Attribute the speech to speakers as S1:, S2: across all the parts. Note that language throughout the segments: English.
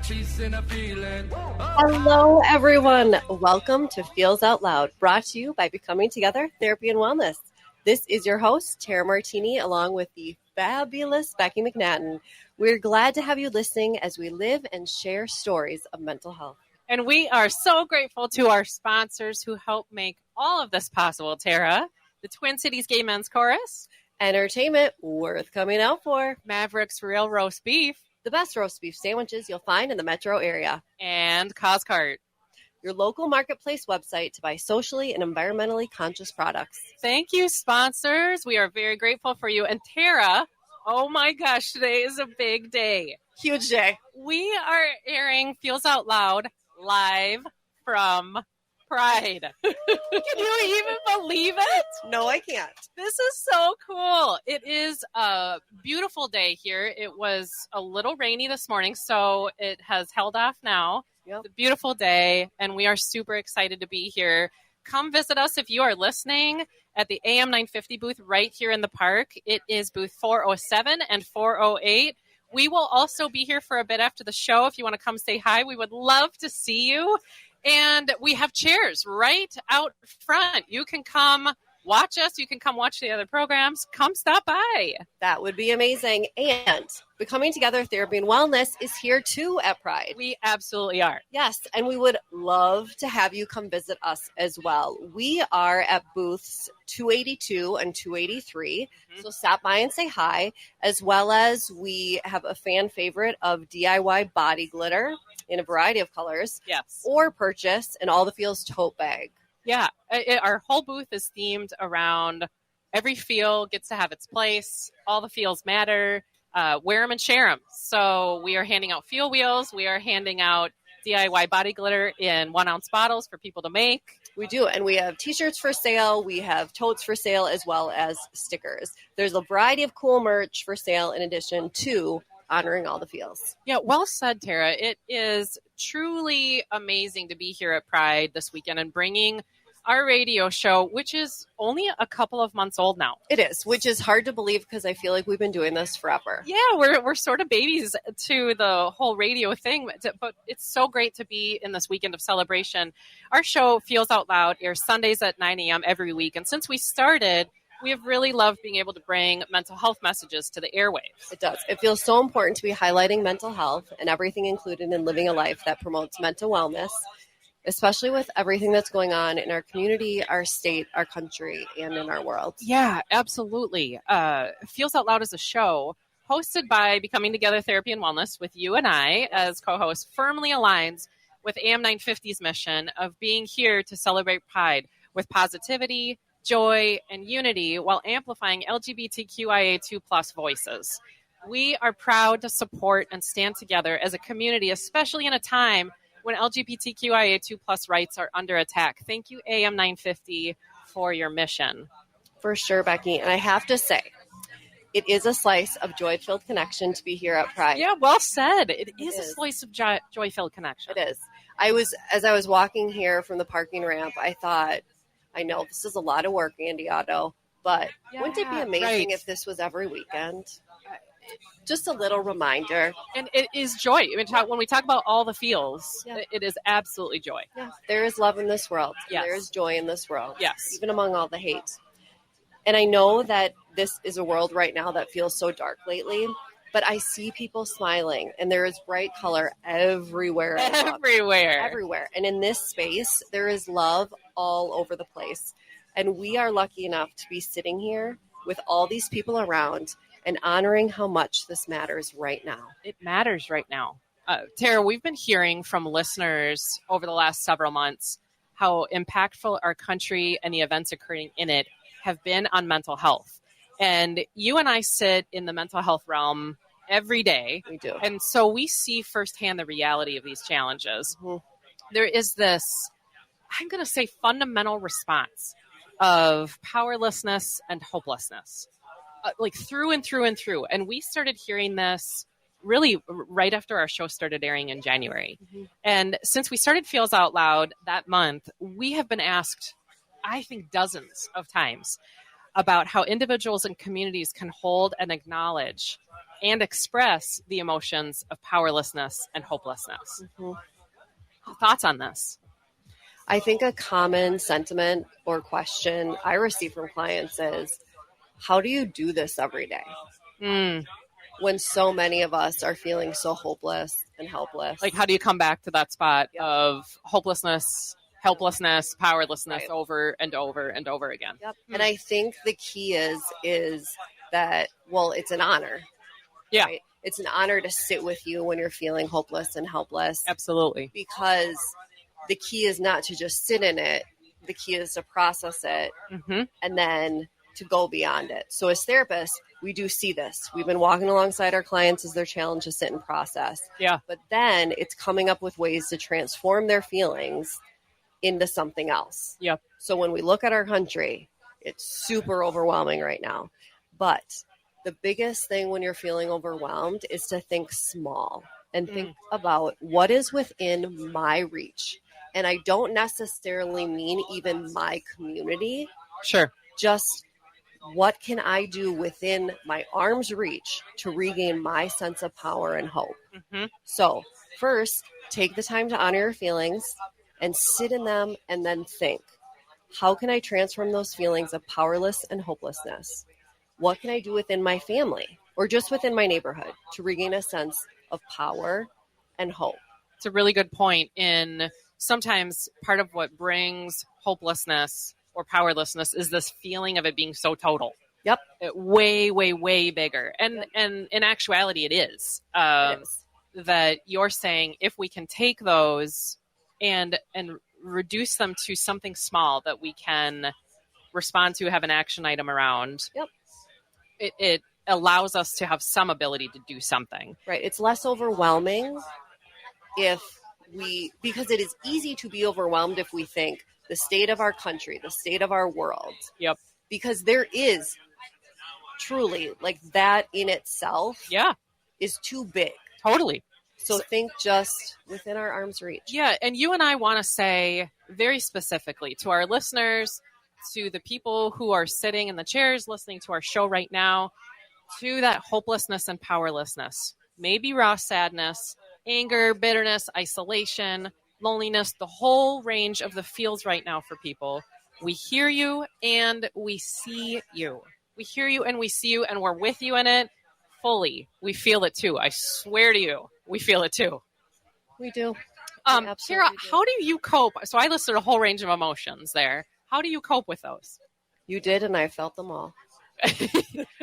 S1: peace and a feeling.
S2: Hello, everyone. Welcome to Feels Out Loud, brought to you by Becoming Together Therapy and Wellness. This is your host, Tara Martini, along with the fabulous Becky McNatten. We're glad to have you listening as we live and share stories of mental health.
S3: And we are so grateful to our sponsors who help make all of this possible, Tara. The Twin Cities Gay Men's Chorus.
S2: Entertainment worth coming out for.
S3: Maverick's Real Roast Beef.
S2: The best roast beef sandwiches you'll find in the metro area.
S3: And Coscart.
S2: Your local marketplace website to buy socially and environmentally conscious products.
S3: Thank you, sponsors. We are very grateful for you. And Tara, oh my gosh, today is a big day.
S2: Huge day.
S3: We are airing Feels Out Loud live from Pride. Can you even believe it?
S2: No, I can't.
S3: This is so cool. It is a beautiful day here. It was a little rainy this morning, so it has held off now.
S2: Yep.
S3: It's a beautiful day, and we are super excited to be here. Come visit us if you are listening at the AM 950 booth right here in the park. It is booth 407 and 408. We will also be here for a bit after the show. If you want to come say hi, we would love to see you. And we have chairs right out front. You can come watch us. You can come watch the other programs. Come stop by.
S2: That would be amazing. And Becoming Together Therapy and Wellness is here too at Pride.
S3: We absolutely are.
S2: Yes, and we would love to have you come visit us as well. We are at booths 282 and 283, so stop by and say hi, as well as we have a fan favorite of DIY body glitter in a variety of colors.
S3: Yes.
S2: Or purchase an All the Feels tote bag.
S3: Yeah, our whole booth is themed around every feel gets to have its place. All the feels matter. Wear them and share them. So we are handing out feel wheels. We are handing out DIY body glitter in 1-ounce bottles for people to make.
S2: We do, and we have T-shirts for sale. We have totes for sale as well as stickers. There's a variety of cool merch for sale in addition to honoring all the feels.
S3: Yeah, well said, Tara. It is truly amazing to be here at Pride this weekend and bringing our radio show, which is only a couple of months old now.
S2: It is, which is hard to believe because I feel like we've been doing this forever.
S3: Yeah, we're sort of babies to the whole radio thing, but it's so great to be in this weekend of celebration. Our show, Feels Out Loud, airs Sundays at 9 a.m. every week, and since we started, we have really loved being able to bring mental health messages to the airwaves.
S2: It does. It feels so important to be highlighting mental health and everything included in living a life that promotes mental wellness, especially with everything that's going on in our community, our state, our country, and in our world.
S3: Yeah, absolutely. Feels Out Loud is a show hosted by Becoming Together Therapy and Wellness with you and I as co-hosts, firmly aligns with AM 950's mission of being here to celebrate Pride with positivity, joy, and unity while amplifying LGBTQIA2+ voices. We are proud to support and stand together as a community, especially in a time when LGBTQIA2+ rights are under attack. Thank you, AM 950, for your mission.
S2: For sure, Becky. And I have to say, it is a slice of joy-filled connection to be here at Pride.
S3: Yeah, well said. It is a slice of joy-filled connection.
S2: It is. As I was walking here from the parking ramp, I thought, I know this is a lot of work, Andy Otto, but wouldn't it be amazing if this was every weekend? Just a little reminder.
S3: And it is joy. I mean, when we talk about all the feels, it is absolutely joy.
S2: Yeah. There is love in this world.
S3: Yes.
S2: There is joy in this world.
S3: Yes.
S2: Even among all the hate. And I know that this is a world right now that feels so dark lately, but I see people smiling, and there is bright color everywhere. Everywhere. And in this space, there is love all over the place. And we are lucky enough to be sitting here with all these people around and honoring how much this matters right now.
S3: It matters right now. Tara, we've been hearing from listeners over the last several months how impactful our country and the events occurring in it have been on mental health. And you and I sit in the mental health realm every day.
S2: We do.
S3: And so we see firsthand the reality of these challenges. Mm-hmm. There is this, I'm going to say, fundamental response of powerlessness and hopelessness, like through and through and through. And we started hearing this really right after our show started airing in January. Mm-hmm. And since we started Feels Out Loud that month, we have been asked, I think, dozens of times about how individuals and communities can hold and acknowledge and express the emotions of powerlessness and hopelessness. Thoughts on this?
S2: I think a common sentiment or question I receive from clients is, how do you do this every day? When so many of us are feeling so hopeless and helpless.
S3: Like, how do you come back to that spot of hopelessness, helplessness, powerlessness over and over and over again?
S2: And I think the key is that, well, it's an honor.
S3: Yeah.
S2: Right? It's an honor to sit with you when you're feeling hopeless and helpless.
S3: Absolutely.
S2: Because the key is not to just sit in it. The key is to process it and then to go beyond it. So as therapists, we do see this. We've been walking alongside our clients as their challenge to sit and process.
S3: Yeah.
S2: But then it's coming up with ways to transform their feelings into something else.
S3: Yep.
S2: So when we look at our country, it's super overwhelming right now. But the biggest thing when you're feeling overwhelmed is to think small and think about what is within my reach. And I don't necessarily mean even my community.
S3: Sure.
S2: Just what can I do within my arm's reach to regain my sense of power and hope? So first, take the time to honor your feelings and sit in them and then think, how can I transform those feelings of powerless and hopelessness? What can I do within my family or just within my neighborhood to regain a sense of power and hope?
S3: It's a really good point. In sometimes part of what brings hopelessness or powerlessness is this feeling of it being so total.
S2: Yep.
S3: Way, way, way bigger. And in actuality, it is.
S2: It is.
S3: That you're saying if we can take those and reduce them to something small that we can respond to, have an action item around, it allows us to have some ability to do something.
S2: Right. It's less overwhelming because it is easy to be overwhelmed if we think the state of our country, the state of our world.
S3: Yep.
S2: Because there is truly, like, that in itself is too big.
S3: Totally.
S2: So think just within our arm's reach.
S3: Yeah, and you and I want to say very specifically to our listeners, to the people who are sitting in the chairs listening to our show right now, to that hopelessness and powerlessness, maybe raw sadness, anger, bitterness, isolation, loneliness, the whole range of the feels right now for people. We hear you and we see you. We hear you and we see you, and we're with you in it fully. We feel it too. I swear to you, we feel it too.
S2: We do.
S3: Tara, how do you cope? So I listed a whole range of emotions there. How do you cope with those?
S2: You did, and I felt them all.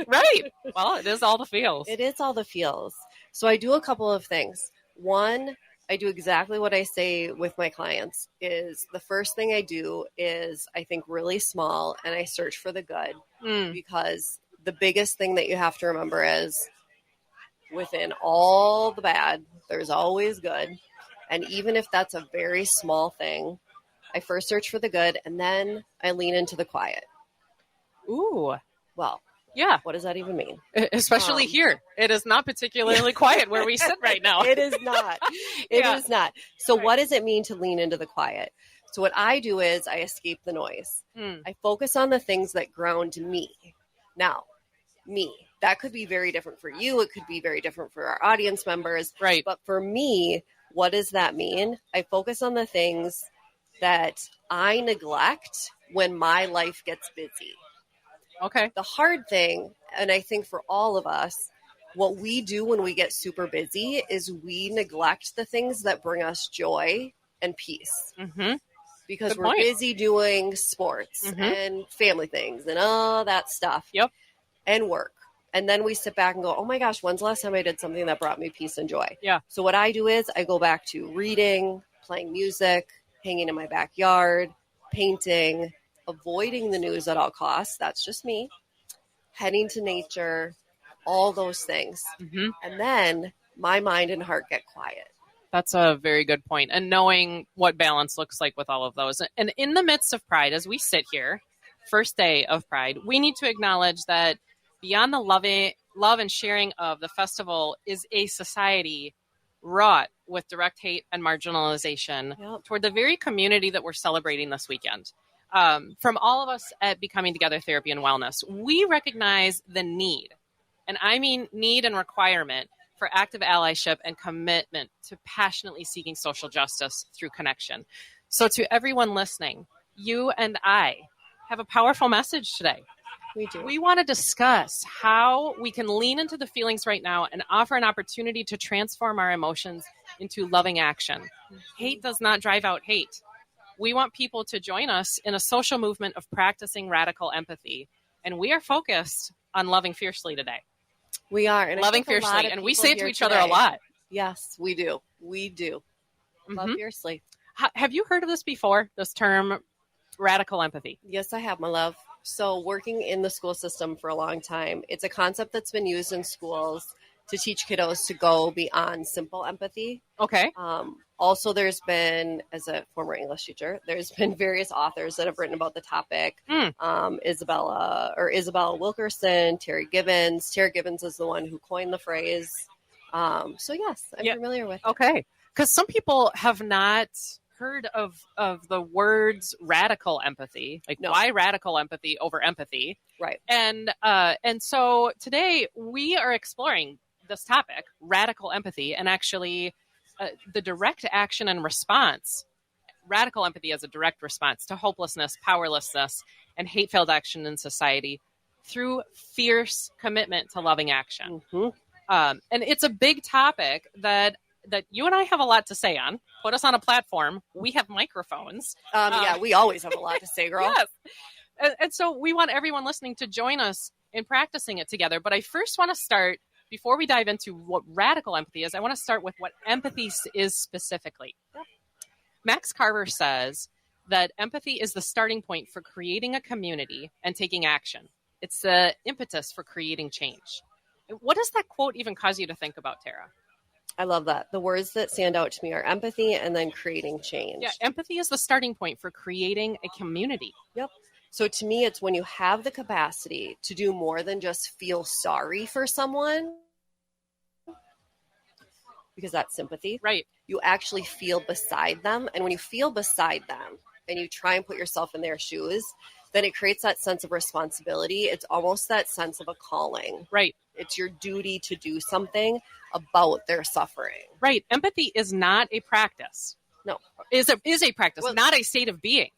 S3: Right. Well, it is all the feels.
S2: It is all the feels. So I do a couple of things. One, I do exactly what I say with my clients. Is the first thing I do is I think really small and I search for the good, because the biggest thing that you have to remember is within all the bad, there's always good. And even if that's a very small thing, I first search for the good and then I lean into the quiet.
S3: Ooh.
S2: Well,
S3: yeah.
S2: What does that even mean?
S3: Especially here. It is not particularly quiet where we sit right now.
S2: It is not. It is not. So what does it mean to lean into the quiet? So what I do is I escape the noise. I focus on the things that ground me. Now, me. That could be very different for you. It could be very different for our audience members.
S3: Right.
S2: But for me, what does that mean? I focus on the things that I neglect when my life gets busy.
S3: Okay.
S2: The hard thing, and I think for all of us, what we do when we get super busy is we neglect the things that bring us joy and peace. Because
S3: Good
S2: we're
S3: point.
S2: busy doing sports and family things and all that stuff.
S3: Yep.
S2: And work. And then we sit back and go, oh my gosh, when's the last time I did something that brought me peace and joy?
S3: Yeah.
S2: So what I do is I go back to reading, playing music, hanging in my backyard, painting, avoiding the news at all costs. That's just me. Heading to nature, all those things. And then my mind and heart get quiet.
S3: That's a very good point. And knowing what balance looks like with all of those. And in the midst of Pride, as we sit here, first day of Pride, we need to acknowledge that beyond the love and sharing of the festival is a society wrought with direct hate and marginalization toward the very community that we're celebrating this weekend. From all of us at Becoming Together Therapy and Wellness, we recognize the need and I mean need and requirement, for active allyship and commitment to passionately seeking social justice through connection. So to everyone listening, you and I have a powerful message today.
S2: We do.
S3: We want to discuss how we can lean into the feelings right now and offer an opportunity to transform our emotions into loving action. Hate does not drive out hate. We want people to join us in a social movement of practicing radical empathy. And we are focused on loving fiercely today.
S2: We are. And
S3: loving fiercely. And we say it to each other a lot.
S2: Yes, we do. We do. Mm-hmm. Love fiercely.
S3: Have you heard of this before, this term, radical empathy?
S2: Yes, I have, my love. So working in the school system for a long time, it's a concept that's been used in schools to teach kiddos to go beyond simple empathy.
S3: Okay.
S2: Also, there's been, as a former English teacher, there's been various authors that have written about the topic. Isabella Wilkerson, Terry Gibbons. Terry Gibbons is the one who coined the phrase. So yes, I'm familiar with it.
S3: Okay. Because some people have not heard of the words radical empathy. Why radical empathy over empathy?
S2: Right.
S3: And so today we are exploring this topic, radical empathy, and actually the direct action and response. Radical empathy as a direct response to hopelessness, powerlessness, and hate-filled action in society through fierce commitment to loving action.
S2: Mm-hmm.
S3: And it's a big topic that you and I have a lot to say on. Put us on a platform. We have microphones.
S2: Yeah, we always have a lot to say, girl.
S3: Yes. And so we want everyone listening to join us in practicing it together. But I first want to start, before we dive into what radical empathy is, I want to start with what empathy is specifically. Yep. Max Carver says that empathy is the starting point for creating a community and taking action. It's the impetus for creating change. What does that quote even cause you to think about, Tara?
S2: I love that. The words that stand out to me are empathy and then creating change.
S3: Yeah, empathy is the starting point for creating a community.
S2: Yep. So to me, it's when you have the capacity to do more than just feel sorry for someone, because that's sympathy.
S3: Right.
S2: You actually feel beside them. And when you feel beside them and you try and put yourself in their shoes, then it creates that sense of responsibility. It's almost that sense of a calling.
S3: Right.
S2: It's your duty to do something about their suffering.
S3: Right. Empathy is not a practice.
S2: No.
S3: Is a practice, not a state of being.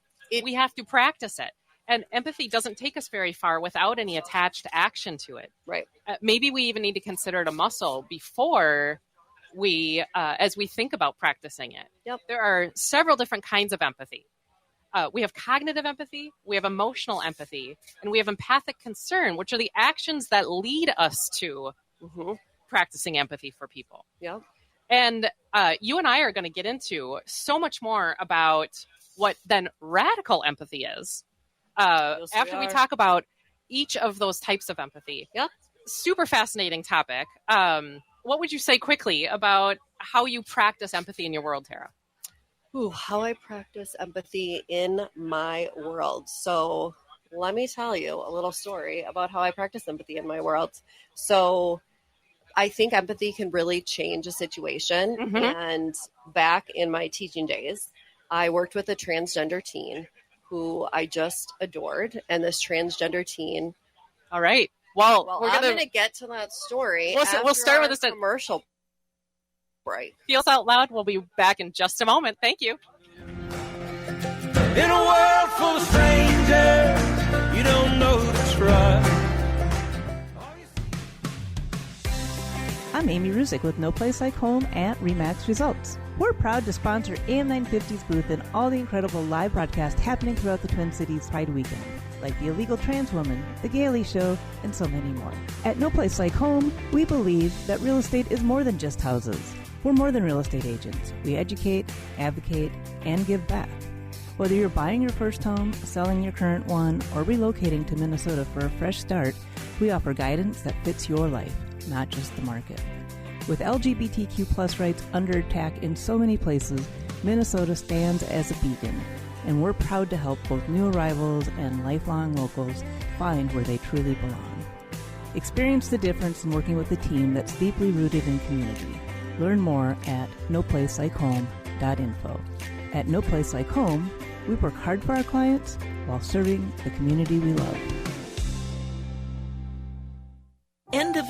S3: We have to practice it. And empathy doesn't take us very far without any attached action to it.
S2: Right.
S3: Maybe we even need to consider it a muscle before we, as we think about practicing it.
S2: Yep.
S3: There are several different kinds of empathy. We have cognitive empathy, we have emotional empathy, and we have empathic concern, which are the actions that lead us to practicing empathy for people.
S2: Yeah.
S3: And you and I are going to get into so much more about what then radical empathy is after we talk about each of those types of empathy.
S2: Yeah.
S3: Super fascinating topic. What would you say quickly about how you practice empathy in your world, Tara?
S2: How I practice empathy in my world. So let me tell you a little story about how I practice empathy in my world. So I think empathy can really change a situation. Mm-hmm. And back in my teaching days, I worked with a transgender teen who I just adored. And this transgender teen.
S3: All right. Well,
S2: I'm going to get to that story.
S3: We'll start with this
S2: commercial. Right.
S3: Feels Out Loud. We'll be back in just a moment. Thank you.
S1: In a world full of strangers, you don't know who to trust.
S4: I'm Amy Ruzick with No Place Like Home at RE/MAX Results. We're proud to sponsor AM950's booth and all the incredible live broadcasts happening throughout the Twin Cities Pride Weekend, like The Illegal Trans Woman, The Gailey Show, and so many more. At No Place Like Home, we believe that real estate is more than just houses. We're more than real estate agents. We educate, advocate, and give back. Whether you're buying your first home, selling your current one, or relocating to Minnesota for a fresh start, we offer guidance that fits your life, not just the market. With LGBTQ+ rights under attack in so many places, Minnesota stands as a beacon, and we're proud to help both new arrivals and lifelong locals find where they truly belong. Experience the difference in working with a team that's deeply rooted in community. Learn more at noplacelikehome.info. At No Place Like Home, we work hard for our clients while serving the community we love.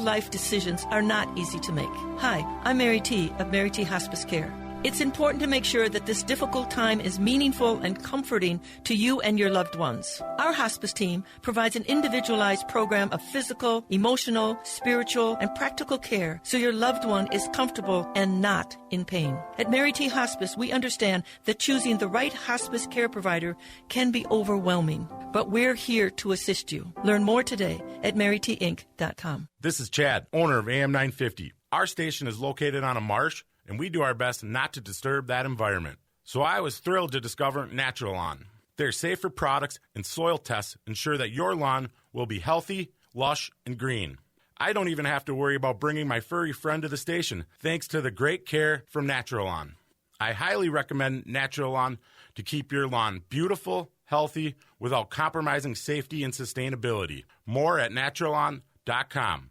S5: life decisions are not easy to make. Hi, I'm Mary T. of Mary T. Hospice Care. It's important to make sure that this difficult time is meaningful and comforting to you and your loved ones. Our hospice team provides an individualized program of physical, emotional, spiritual, and practical care so your loved one is comfortable and not in pain. At Mary T. Hospice, we understand that choosing the right hospice care provider can be overwhelming, but we're here to assist you. Learn more today at marytinc.com.
S6: This is Chad, owner of AM 950. Our station is located on a marsh, and we do our best not to disturb that environment. So I was thrilled to discover Natural Lawn. Their safer products and soil tests ensure that your lawn will be healthy, lush, and green. I don't even have to worry about bringing my furry friend to the station, thanks to the great care from Natural Lawn. I highly recommend Natural Lawn to keep your lawn beautiful, healthy, without compromising safety and sustainability. More at naturalawn.com.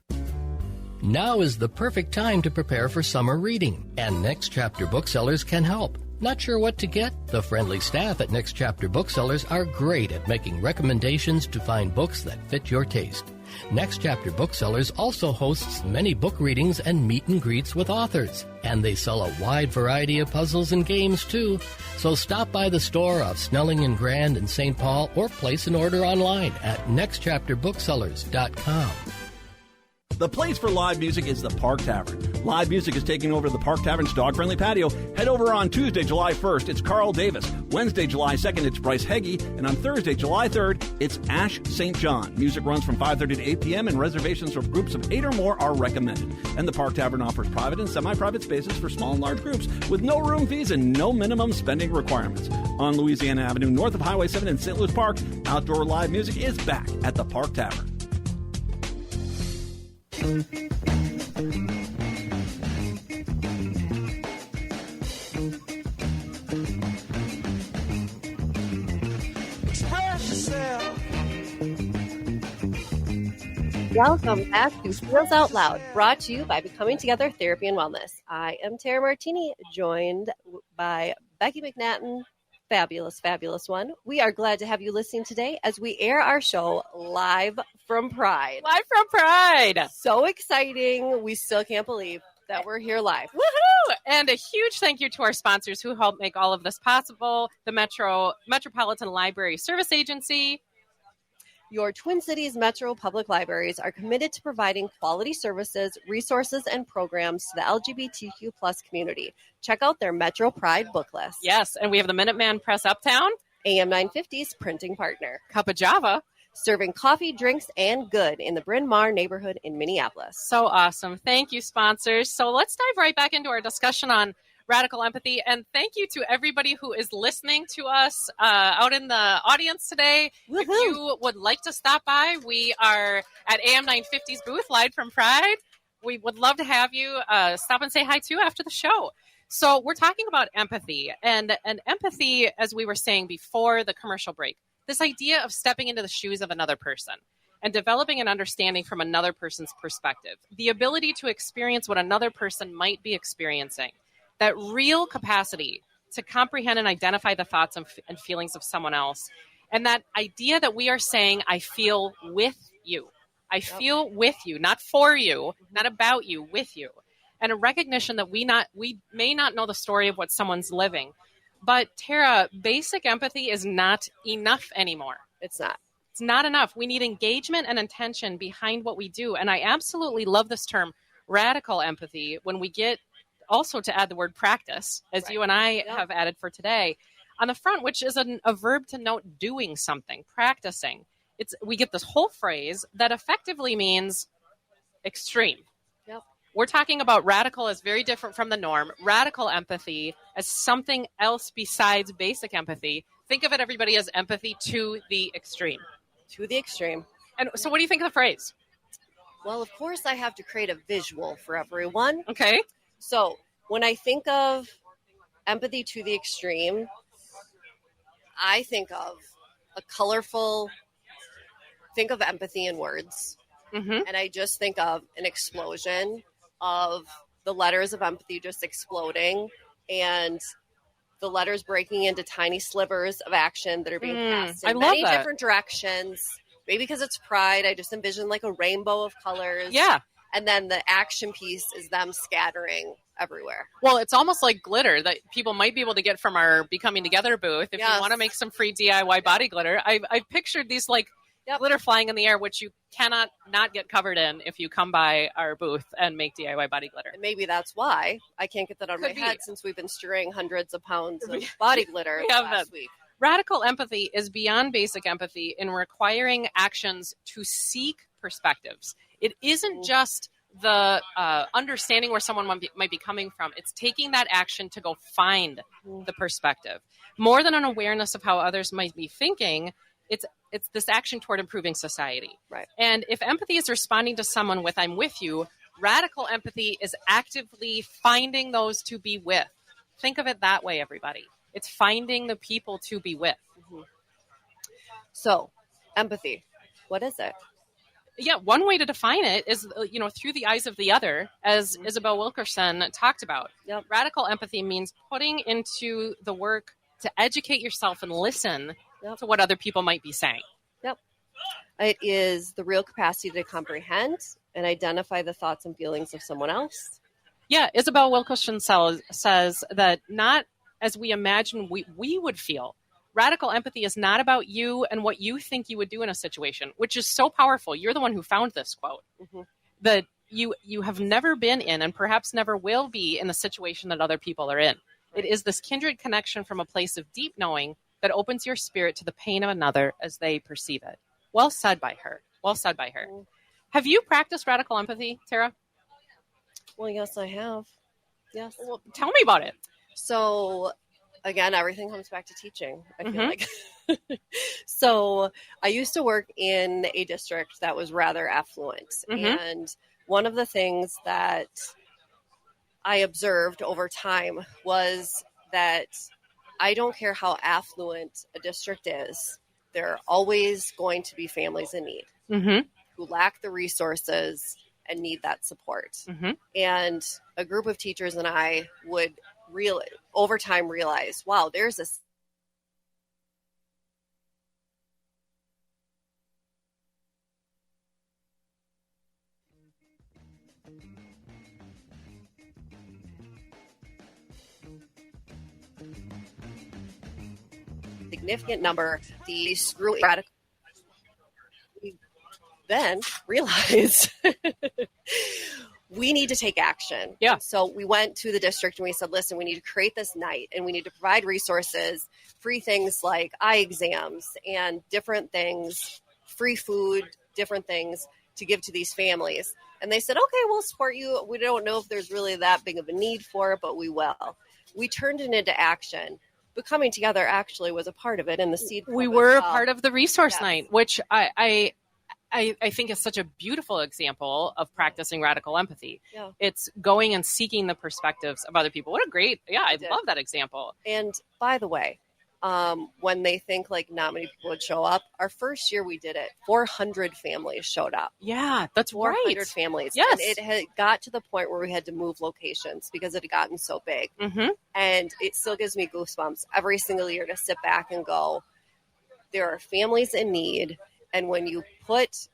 S7: Now is the perfect time to prepare for summer reading, and Next Chapter Booksellers can help. Not sure what to get? The friendly staff at Next Chapter Booksellers are great at making recommendations to find books that fit your taste. Next Chapter Booksellers also hosts many book readings and meet and greets with authors. And they sell a wide variety of puzzles and games, too. So stop by the store off Snelling and Grand in St. Paul or place an order online at nextchapterbooksellers.com.
S8: The place for live music is the Park Tavern. Live music is taking over the Park Tavern's dog-friendly patio. Head over on Tuesday, July 1st, it's Carl Davis. Wednesday, July 2nd, it's Bryce Heggie. And on Thursday, July 3rd, it's Ash St. John. Music runs from 5:30 to 8 p.m. and reservations for groups of 8 or more are recommended. And the Park Tavern offers private and semi-private spaces for small and large groups with no room fees and no minimum spending requirements. On Louisiana Avenue, north of Highway 7 in St. Louis Park, outdoor live music is back at the Park Tavern.
S2: Welcome back to Feels Out Loud, brought to you by Becoming Together Therapy and Wellness. I am Tara Martini, joined by Becky McNatten, fabulous, fabulous one. We are glad to have you listening today as we air our show live from Pride.
S3: Live from Pride.
S2: So exciting. We still can't believe that we're here live.
S3: Woohoo! And a huge thank you to our sponsors who help make all of this possible. The Metropolitan Library Service Agency.
S2: Your Twin Cities Metro Public Libraries are committed to providing quality services, resources, and programs to the LGBTQ plus community. Check out their Metro Pride book list.
S3: Yes, and we have the Minuteman Press Uptown.
S2: AM 950's printing partner.
S3: Cup of Java.
S2: Serving coffee, drinks, and good in the Bryn Mawr neighborhood in Minneapolis.
S3: So awesome. Thank you, sponsors. So let's dive right back into our discussion on radical empathy. And thank you to everybody who is listening to us out in the audience today.
S2: Woo-hoo.
S3: If you would like to stop by, we are at AM 950's booth, live from Pride. We would love to have you stop and say hi, too, after the show. So we're talking about empathy. And empathy, as we were saying before the commercial break, this idea of stepping into the shoes of another person and developing an understanding from another person's perspective, the ability to experience what another person might be experiencing, that real capacity to comprehend and identify the thoughts and feelings of someone else. And that idea that we are saying, I feel with you. I feel with you, not for you, not about you, with you. And a recognition that we may not know the story of what someone's living. But Tara, basic empathy is not enough anymore.
S2: It's not.
S3: It's not enough. We need engagement and intention behind what we do. And I absolutely love this term, radical empathy, when we get also to add the word practice, as right. You and I have added for today, on the front, which is a verb to note doing something, practicing. We get this whole phrase that effectively means extreme.
S2: Yep.
S3: We're talking about radical as very different from the norm. Radical empathy as something else besides basic empathy. Think of it, everybody, as empathy to the extreme.
S2: To the extreme.
S3: And so what do you think of the phrase?
S2: Well, of course, I have to create a visual for everyone.
S3: Okay.
S2: So when I think of empathy to the extreme, I think of think of empathy in words.
S3: Mm-hmm.
S2: And I just think of an explosion of the letters of empathy just exploding and the letters breaking into tiny slivers of action that are being passed in many different directions. Maybe because it's Pride, I just envision like a rainbow of colors.
S3: Yeah.
S2: And then the action piece is them scattering everywhere.
S3: Well, it's almost like glitter that people might be able to get from our Becoming Together booth. If
S2: Yes.
S3: you want to make some free DIY body glitter, I've pictured these like glitter flying in the air, which you cannot not get covered in if you come by our booth and make DIY body glitter.
S2: And maybe that's why I can't get that on
S3: Could
S2: my
S3: be.
S2: head since we've been strewing hundreds of pounds of body glitter
S3: We have
S2: last
S3: that.
S2: week.
S3: Radical empathy is beyond basic empathy in requiring actions to seek perspectives. It isn't just the understanding where someone might be coming from. It's taking that action to go find the perspective. More than an awareness of how others might be thinking, it's this action toward improving society.
S2: Right.
S3: And if empathy is responding to someone with "I'm with you," radical empathy is actively finding those to be with. Think of it that way, everybody. It's finding the people to be with.
S2: So, empathy, what is it?
S3: Yeah, one way to define it is, through the eyes of the other, as Isabel Wilkerson talked about.
S2: Yep.
S3: Radical empathy means putting into the work to educate yourself and listen
S2: Yep.
S3: to what other people might be saying.
S2: Yep. It is the real capacity to comprehend and identify the thoughts and feelings of someone else.
S3: Yeah, Isabel Wilkerson says that not as we imagine we would feel. Radical empathy is not about you and what you think you would do in a situation, which is so powerful. You're the one who found this quote. That you have never been in and perhaps never will be in the situation that other people are in. It is this kindred connection from a place of deep knowing that opens your spirit to the pain of another as they perceive it. Well said by her. Well said by her. Have you practiced radical empathy, Tara?
S2: Well, yes, I have. Yes.
S3: Well, tell me about it.
S2: So, again, everything comes back to teaching, I feel like. So, I used to work in a district that was rather affluent. And one of the things that I observed over time was that I don't care how affluent a district is, there are always going to be families in need who lack the resources and need that support. And a group of teachers and I would really, over time, realize, wow, there's a significant number, the screwy radical. We then realized we need to take action.
S3: Yeah.
S2: So we went to the district and we said, listen, we need to create this night and we need to provide resources, free things like eye exams and different things, free food, different things to give to these families. And they said, okay, we'll support you. We don't know if there's really that big of a need for it, but we will. We turned it into action. But Coming Together actually was a part of it in the seed.
S3: We were a part of the resource night, which I think is such a beautiful example of practicing radical empathy.
S2: Yeah.
S3: It's going and seeking the perspectives of other people. What a great, I love that example.
S2: And by the way, when they think like not many people would show up, our first year we did it, 400 families showed up.
S3: Yeah, that's
S2: 400
S3: right.
S2: families.
S3: Yes.
S2: And it had got to the point where we had to move locations because it had gotten so big. And it still gives me goosebumps every single year to sit back and go, there are families in need. And when you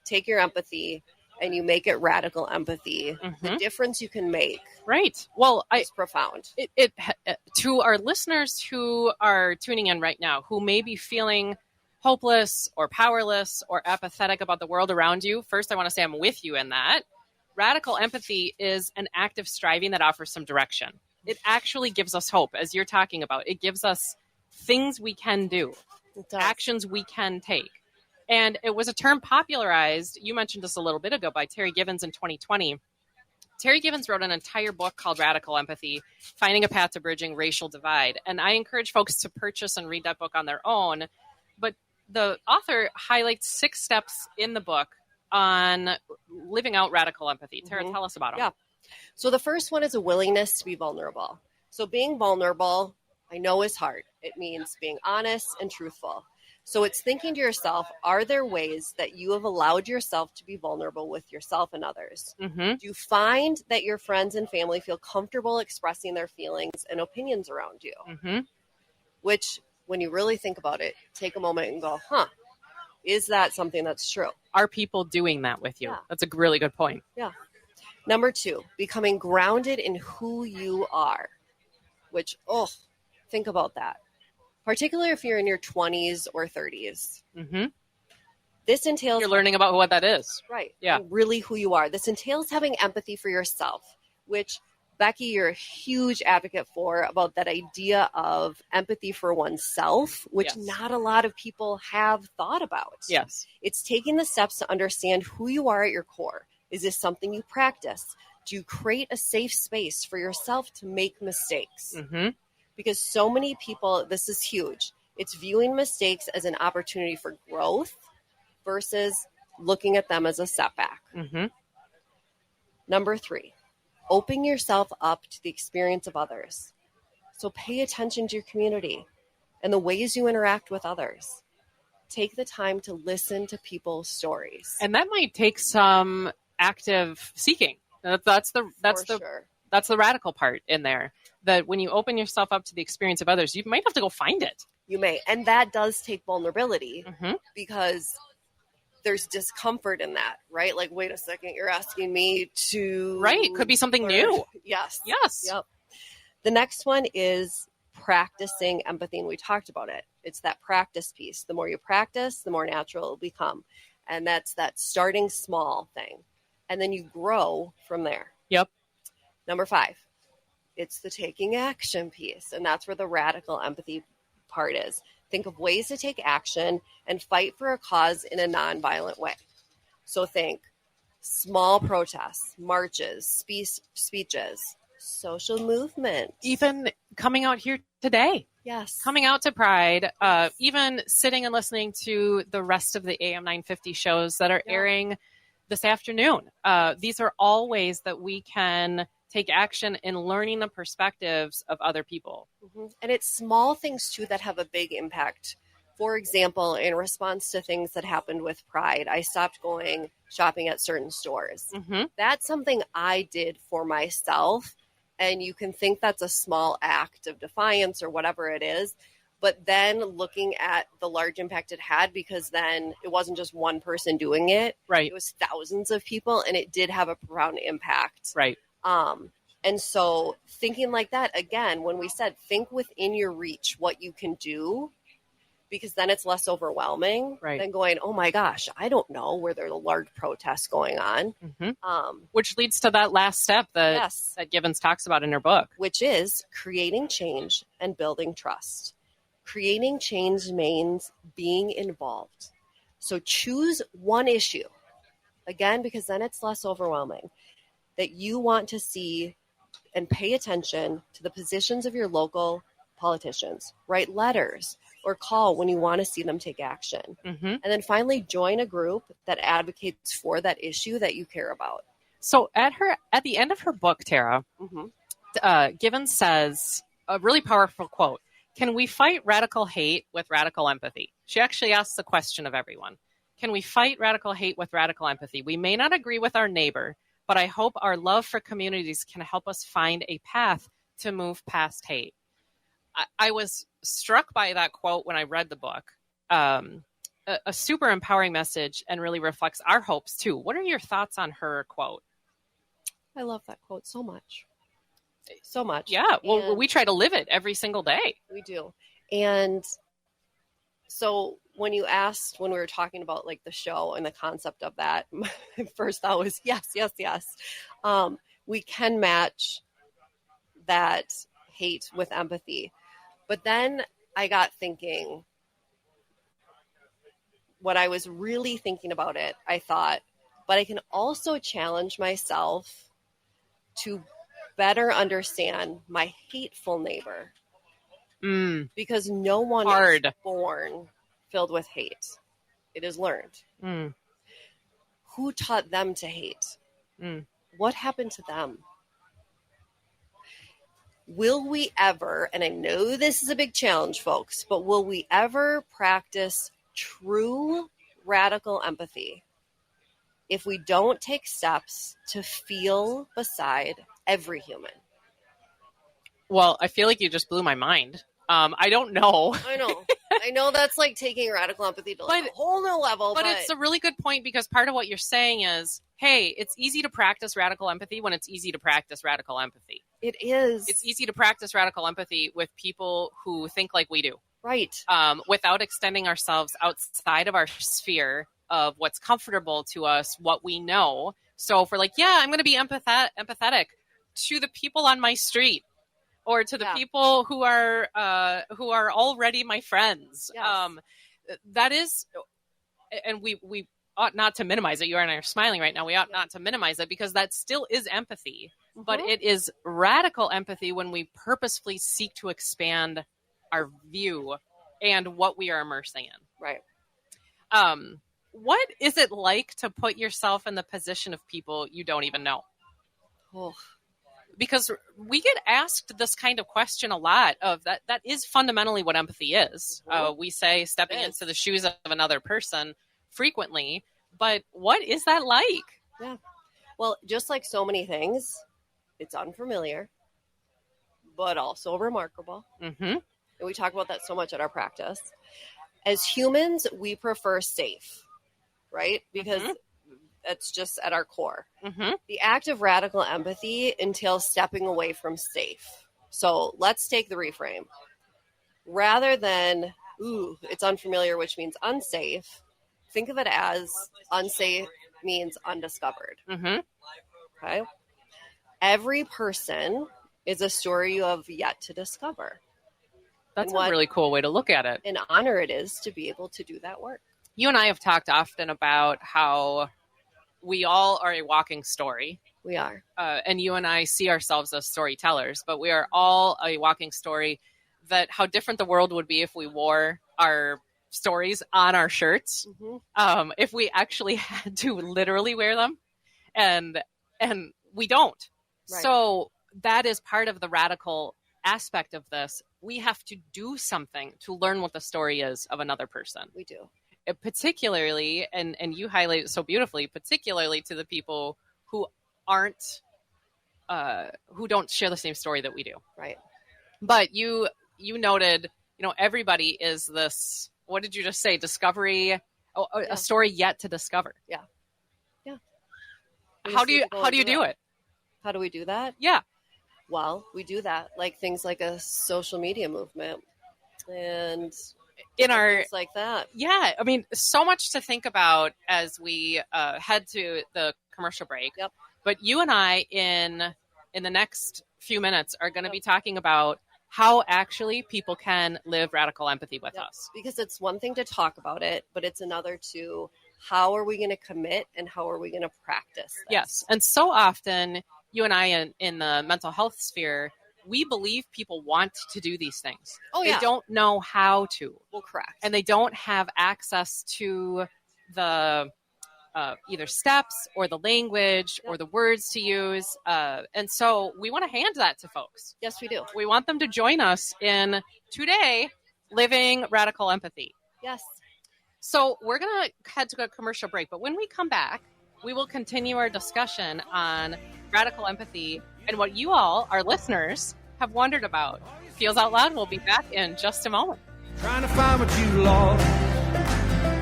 S2: take your empathy and you make it radical empathy, the difference you can make
S3: Right. Well,
S2: is profound.
S3: It to our listeners who are tuning in right now, who may be feeling hopeless or powerless or apathetic about the world around you, first I want to say I'm with you in that. Radical empathy is an act of striving that offers some direction. It actually gives us hope, as you're talking about. It gives us things we can do, actions we can take. And it was a term popularized, you mentioned this a little bit ago, by Terry Givens in 2020. Terry Givens wrote an entire book called Radical Empathy, Finding a Path to Bridging Racial Divide. And I encourage folks to purchase and read that book on their own. But the author highlights 6 steps in the book on living out radical empathy. Tara, tell us about them.
S2: Yeah. So the first one is a willingness to be vulnerable. So being vulnerable, I know is hard. It means being honest and truthful. So it's thinking to yourself, are there ways that you have allowed yourself to be vulnerable with yourself and others? Do you find that your friends and family feel comfortable expressing their feelings and opinions around you? Which, when you really think about it, take a moment and go, is that something that's true?
S3: Are people doing that with you?
S2: Yeah.
S3: That's a really good point.
S2: Yeah. Number 2, becoming grounded in who you are, which, think about that. Particularly if you're in your 20s or 30s.
S3: Mm-hmm.
S2: This entails...
S3: You're learning about what that is.
S2: Right.
S3: Yeah.
S2: Really who you are. This entails having empathy for yourself, which, Becky, you're a huge advocate for, about that idea of empathy for oneself, which
S3: Yes.
S2: not a lot of people have thought about.
S3: Yes.
S2: It's taking the steps to understand who you are at your core. Is this something you practice? Do you create a safe space for yourself to make mistakes?
S3: Mm-hmm.
S2: Because so many people, this is huge, it's viewing mistakes as an opportunity for growth versus looking at them as a setback.
S3: Mm-hmm.
S2: Number 3, open yourself up to the experience of others. So pay attention to your community and the ways you interact with others. Take the time to listen to people's stories.
S3: And that might take some active seeking. That's the radical part in there. That when you open yourself up to the experience of others, you might have to go find it.
S2: You may. And that does take vulnerability
S3: Mm-hmm.
S2: because there's discomfort in that, right? Like, wait a second, you're asking me to...
S3: Right. Could be something new.
S2: Yes.
S3: Yes.
S2: Yep. The next one is practicing empathy, and we talked about it. It's that practice piece. The more you practice, the more natural it'll become. And that's that starting small thing. And then you grow from there.
S3: Yep.
S2: Number 5, it's the taking action piece. And that's where the radical empathy part is. Think of ways to take action and fight for a cause in a nonviolent way. So think small protests, marches, speeches, social movement.
S3: Even coming out here today.
S2: Yes.
S3: Coming out to Pride, even sitting and listening to the rest of the AM 950 shows that are airing this afternoon. These are all ways that we can take action in learning the perspectives of other people.
S2: Mm-hmm. And it's small things, too, that have a big impact. For example, in response to things that happened with Pride, I stopped going shopping at certain stores.
S3: Mm-hmm.
S2: That's something I did for myself. And you can think that's a small act of defiance or whatever it is. But then looking at the large impact it had, because then it wasn't just one person doing it.
S3: Right.
S2: It was thousands of people, and it did have a profound impact.
S3: Right.
S2: And so thinking like that, again, when we said think within your reach what you can do, because then it's less overwhelming than going, oh my gosh, I don't know where there's a large protest going on.
S3: Mm-hmm. Which leads to that last step that Givens talks about in her book.
S2: Which is creating change and building trust. Creating change means being involved. So choose one issue, again, because then it's less overwhelming, that you want to see and pay attention to the positions of your local politicians. Write letters or call when you want to see them take action.
S3: Mm-hmm.
S2: And then finally join a group that advocates for that issue that you care about.
S3: So at the end of her book, Tara, Givens says a really powerful quote. Can we fight radical hate with radical empathy? She actually asks the question of everyone. Can we fight radical hate with radical empathy? We may not agree with our neighbor, but I hope our love for communities can help us find a path to move past hate. I was struck by that quote when I read the book. A super empowering message and really reflects our hopes too. What are your thoughts on her quote?
S2: I love that quote so much. So much.
S3: Yeah. Well, we try to live it every single day.
S2: We do. And so when you asked, when we were talking about like the show and the concept of that, my first thought was yes. We can match that hate with empathy. But then I got thinking, when I was really thinking about it, I thought, but I can also challenge myself to better understand my hateful neighbor. Because no one is born filled with hate. It is learned. Who taught them to hate? What happened to them? Will we ever, and I know this is a big challenge, folks, but will we ever practice true radical empathy if we don't take steps to feel beside every human?
S3: Well, I feel like you just blew my mind. I don't know.
S2: I know. I know that's like taking radical empathy to like a whole new level.
S3: But it's a really good point, because part of what you're saying is, hey, it's easy to practice radical empathy when it's easy to practice radical empathy.
S2: It is.
S3: It's easy to practice radical empathy with people who think like we do.
S2: Right.
S3: Without extending ourselves outside of our sphere of what's comfortable to us, what we know. So if we're like, yeah, I'm going to be empathetic to the people on my street, or to the people who are already my friends.
S2: Yes.
S3: That is, and we ought not to minimize it. You and I are smiling right now. We ought not to minimize it, because that still is empathy. Mm-hmm. But it is radical empathy when we purposefully seek to expand our view and what we are immersing in.
S2: Right.
S3: What is it like to put yourself in the position of people you don't even know?
S2: Oh.
S3: Because we get asked this kind of question a lot of that is fundamentally what empathy is. We say stepping into the shoes of another person frequently, but what is that like?
S2: Yeah. Well, just like so many things, it's unfamiliar, but also remarkable.
S3: Mm-hmm.
S2: And we talk about that so much at our practice. As humans, we prefer safe, right? Because it's just at our core.
S3: Mm-hmm.
S2: The act of radical empathy entails stepping away from safe. So let's take the reframe. Rather than, it's unfamiliar, which means unsafe, think of it as unsafe means undiscovered.
S3: Mm-hmm.
S2: Okay? Every person is a story you have yet to discover.
S3: That's a really cool way to look at it.
S2: An honor it is to be able to do that work.
S3: You and I have talked often about how we all are a walking story.
S2: We are.
S3: And you and I see ourselves as storytellers, but we are all a walking story. That how different the world would be if we wore our stories on our shirts.
S2: Mm-hmm.
S3: If we actually had to literally wear them, and we don't.
S2: Right.
S3: So that is part of the radical aspect of this. We have to do something to learn what the story is of another person.
S2: We do.
S3: Particularly, and you highlight it so beautifully, particularly to the people who aren't, who don't share the same story that we do.
S2: Right.
S3: But you noted, everybody is this, what did you just say? Discovery, a story yet to discover.
S2: Yeah. Yeah.
S3: How do you do it?
S2: How do we do that?
S3: Yeah.
S2: Well, we do that like things like a social media movement and
S3: in our
S2: things like that.
S3: Yeah. I mean, so much to think about as we head to the commercial break.
S2: Yep.
S3: But you and I in the next few minutes are going to be talking about how actually people can live radical empathy with us.
S2: Because it's one thing to talk about it, but it's another to how are we going to commit and how are we going to practice this?
S3: Yes. And so often you and I in the mental health sphere, we believe people want to do these things.
S2: Oh, yeah.
S3: They don't know how to.
S2: Well, correct.
S3: And they don't have access to the either steps or the language or the words to use. And so we want to hand that to folks.
S2: Yes, we do.
S3: We want them to join us in today living radical empathy.
S2: Yes.
S3: So we're going to head to a commercial break. But when we come back, we will continue our discussion on radical empathy and what you all, our listeners, have wondered about. Feels Out Loud will be back in just a moment.
S1: Trying to find what you lost.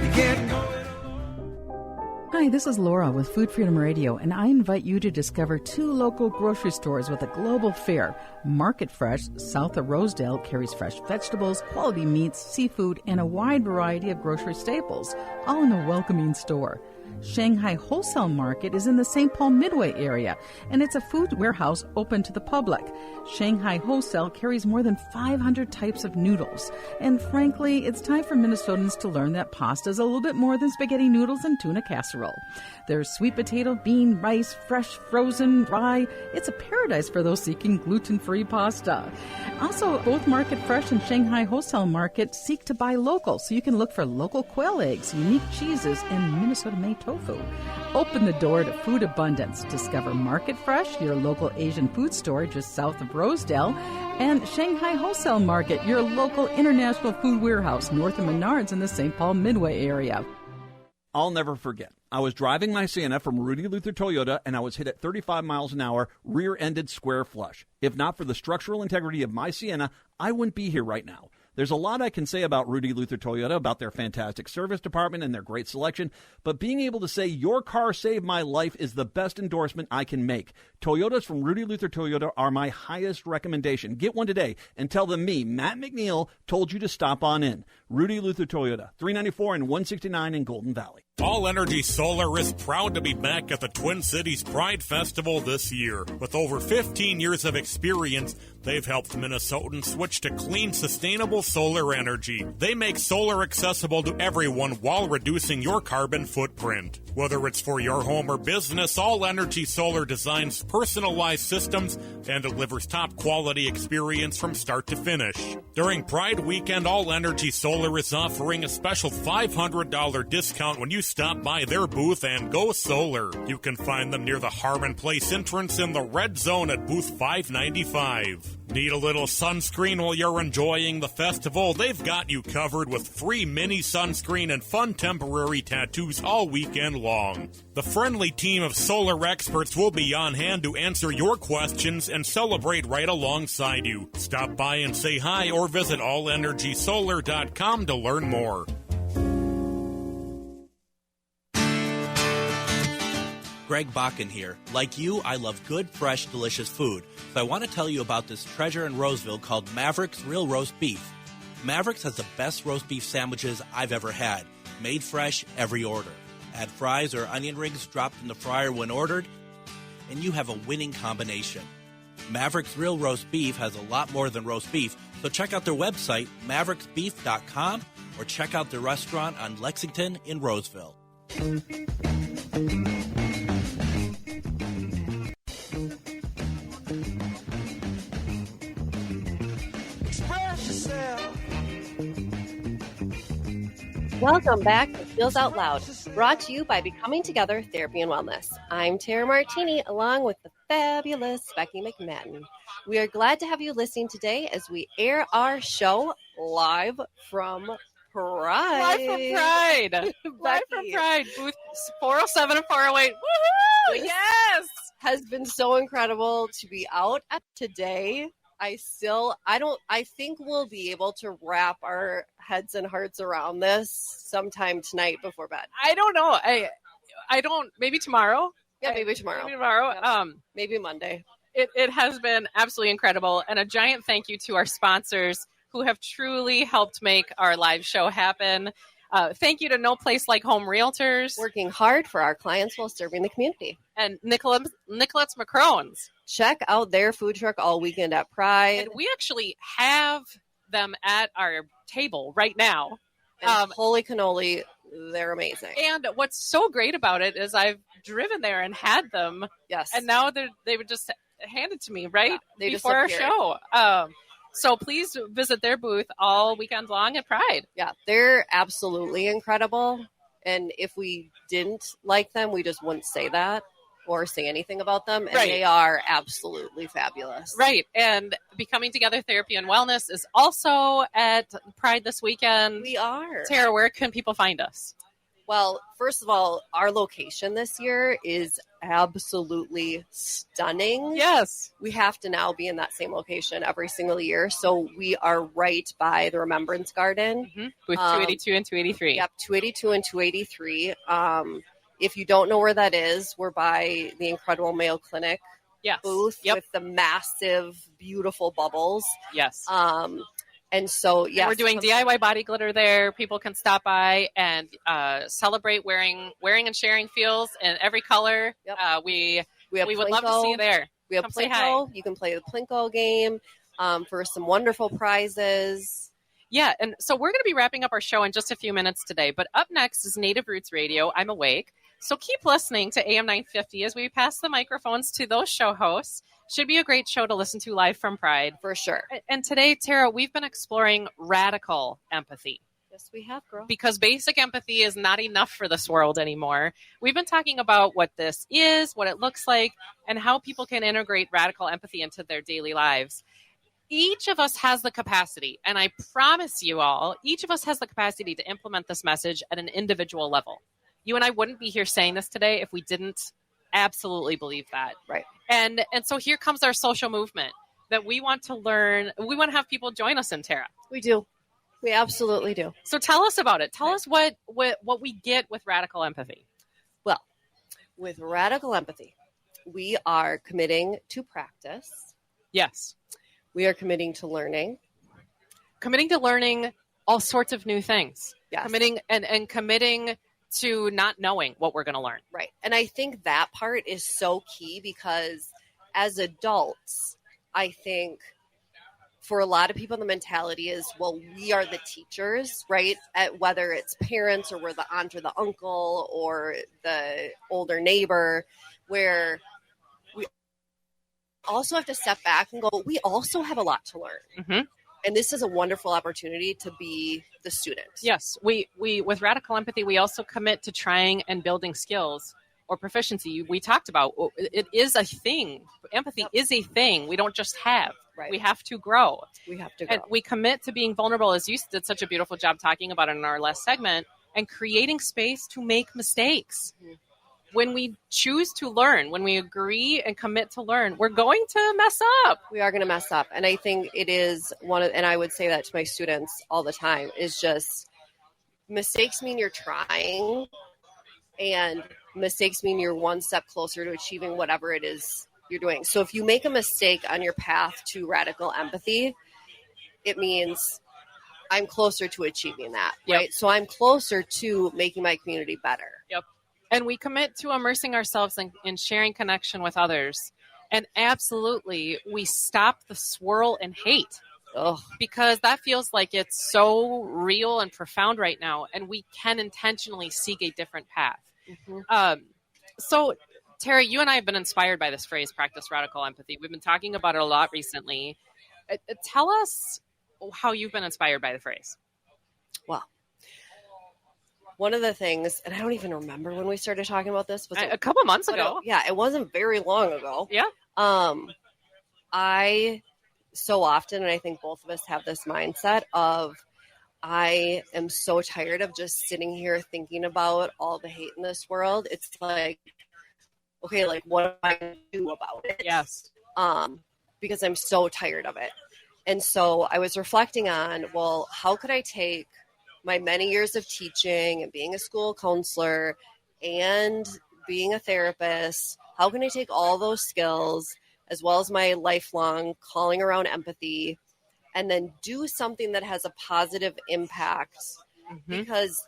S1: You can't go it.
S4: Hi, this is Laura with Food Freedom Radio, and I invite you to discover 2 local grocery stores with a global fare. Market Fresh, south of Rosedale, carries fresh vegetables, quality meats, seafood, and a wide variety of grocery staples, all in a welcoming store. Shanghai Wholesale Market is in the St. Paul Midway area, and it's a food warehouse open to the public. Shanghai Wholesale carries more than 500 types of noodles, and frankly, it's time for Minnesotans to learn that pasta is a little bit more than spaghetti noodles and tuna casserole. There's sweet potato, bean, rice, fresh, frozen, rye. It's a paradise for those seeking gluten-free pasta. Also, both Market Fresh and Shanghai Wholesale Market seek to buy local, so you can look for local quail eggs, unique cheeses, and Minnesota-made tofu. Open the door to food abundance. Discover Market Fresh, your local Asian food store just south of Rosedale, and Shanghai Wholesale Market, your local international food warehouse north of Menards in the St. Paul Midway area.
S8: I'll never forget. I was driving my Sienna from Rudy Luther Toyota, and I was hit at 35 miles an hour, rear-ended square flush. If not for the structural integrity of my Sienna, I wouldn't be here right now. There's a lot I can say about Rudy Luther Toyota, about their fantastic service department and their great selection, but being able to say your car saved my life is the best endorsement I can make. Toyotas from Rudy Luther Toyota are my highest recommendation. Get one today and tell them me, Matt McNeil, told you to stop on in. Rudy Luther Toyota, 394 and 169 in Golden Valley.
S9: All Energy Solar is proud to be back at the Twin Cities Pride Festival this year. With over 15 years of experience, they've helped Minnesotans switch to clean, sustainable solar energy. They make solar accessible to everyone while reducing your carbon footprint. Whether it's for your home or business, All Energy Solar designs personalized systems and delivers top quality experience from start to finish. During Pride Weekend, All Energy Solar is offering a special $500 discount when you stop by their booth and go solar. You can find them near the Harmon Place entrance in the red zone at booth 595. Need a little sunscreen while you're enjoying the festival? They've got you covered with free mini sunscreen and fun temporary tattoos all weekend long. The friendly team of solar experts will be on hand to answer your questions and celebrate right alongside you. Stop by and say hi or visit allenergysolar.com to learn more.
S10: Greg Bakken here. Like you, I love good, fresh, delicious food. So I want to tell you about this treasure in Roseville called Maverick's Real Roast Beef. Maverick's has the best roast beef sandwiches I've ever had. Made fresh, every order. Add fries or onion rings dropped in the fryer when ordered, and you have a winning combination. Maverick's Real Roast Beef has a lot more than roast beef, so check out their website, mavericksbeef.com, or check out their restaurant on Lexington in Roseville.
S2: Welcome back to Feels Out Loud, brought to you by Becoming Together Therapy and Wellness. I'm Tara Martini, along with the fabulous Becky McMahon. We are glad to have you listening today as we air our show live from Pride.
S3: Live from Pride. Live from Pride. Booth 407 and 408. Woohoo! Yes!
S2: Has been so incredible to be out at today. I think we'll be able to wrap our heads and hearts around this sometime tonight before bed.
S3: I don't know. I don't, maybe tomorrow.
S2: Yeah, maybe tomorrow.
S3: Maybe tomorrow.
S2: Yep. Maybe Monday.
S3: It has been absolutely incredible. And a giant thank you to our sponsors who have truly helped make our live show happen. Thank you to No Place Like Home Realtors.
S2: Working hard for our clients while serving the community.
S3: And Nicolette's Macarons.
S2: Check out their food truck all weekend at Pride.
S3: And we actually have them at our table right now.
S2: And holy cannoli, they're amazing.
S3: And what's so great about it is I've driven there and had them.
S2: Yes.
S3: And now they would just hand it to me right
S2: before
S3: our show. So please visit their booth all weekend long at Pride.
S2: Yeah, they're absolutely incredible. And if we didn't like them, we just wouldn't say that or say anything about them. And they are absolutely fabulous.
S3: Right. And Becoming Together Therapy and Wellness is also at Pride this weekend.
S2: We are.
S3: Tara, where can people find us?
S2: Well, first of all, our location this year is absolutely stunning.
S3: Yes.
S2: We have to now be in that same location every single year. So we are right by the Remembrance Garden.
S3: Mm-hmm. With 282 and 283.
S2: Yep, 282 and 283. If you don't know where that is, we're by the incredible Mayo Clinic booth with the massive, beautiful bubbles.
S3: Yes.
S2: And so, yes.
S3: We're doing DIY body glitter there. People can stop by and celebrate wearing and sharing feels in every color.
S2: Yep.
S3: We
S2: would
S3: love to see you there.
S2: We have Plinko. You can play the Plinko game for some wonderful prizes.
S3: Yeah, and so we're going to be wrapping up our show in just a few minutes today. But up next is Native Roots Radio. I'm Awake. So keep listening to AM 950 as we pass the microphones to those show hosts. Should be a great show to listen to live from Pride.
S2: For sure.
S3: And today, Tara, we've been exploring radical empathy.
S2: Yes, we have, girl.
S3: Because basic empathy is not enough for this world anymore. We've been talking about what this is, what it looks like, and how people can integrate radical empathy into their daily lives. Each of us has the capacity, and I promise you all, each of us has the capacity to implement this message at an individual level. You and I wouldn't be here saying this today if we didn't absolutely believe that.
S2: Right.
S3: And so here comes our social movement that we want to learn. We want to have people join us in, Tara.
S2: We do. We absolutely do.
S3: So tell us about it. Tell us what we get with Radical Empathy.
S2: Well, with Radical Empathy, we are committing to practice.
S3: Yes.
S2: We are committing to learning.
S3: Committing to learning all sorts of new things.
S2: Yes.
S3: Committing to not knowing what we're going to learn.
S2: Right. And I think that part is so key because as adults, I think for a lot of people, the mentality is, well, we are the teachers, right? Whether it's parents or we're the aunt or the uncle or the older neighbor, where we also have to step back and go, we also have a lot to learn.
S3: Mm-hmm.
S2: And this is a wonderful opportunity to be the student.
S3: Yes. We with Radical Empathy, we also commit to trying and building skills or proficiency. We talked about it is a thing. Empathy is a thing. We don't just have.
S2: Right.
S3: We have to grow.
S2: We have to grow.
S3: And we commit to being vulnerable, as you did such a beautiful job talking about in our last segment, and creating space to make mistakes. Mm-hmm. When we choose to learn, when we agree and commit to learn, we're going to mess up.
S2: We are going to mess up. And I think it is and I would say that to my students all the time, is just mistakes mean you're trying, and mistakes mean you're one step closer to achieving whatever it is you're doing. So if you make a mistake on your path to Radical Empathy, it means I'm closer to achieving that, right?
S3: Yep.
S2: So I'm closer to making my community better.
S3: Yep. And we commit to immersing ourselves in sharing connection with others. And absolutely, we stop the swirl and hate.
S2: Ugh.
S3: Because that feels like it's so real and profound right now. And we can intentionally seek a different path. Mm-hmm. So, Tara, you and I have been inspired by this phrase, practice radical empathy. We've been talking about it a lot recently. Tell us how you've been inspired by the phrase.
S2: Well, one of the things, and I don't even remember when we started talking about this,
S3: a couple months ago.
S2: It wasn't very long ago.
S3: Yeah.
S2: I so often, and I think both of us have this mindset of, I am so tired of just sitting here thinking about all the hate in this world. It's like, okay, like what am I going to do about it?
S3: Yes.
S2: Because I'm so tired of it. And so I was reflecting on, well, how could I take my many years of teaching and being a school counselor and being a therapist, how can I take all those skills as well as my lifelong calling around empathy and then do something that has a positive impact? Mm-hmm. Because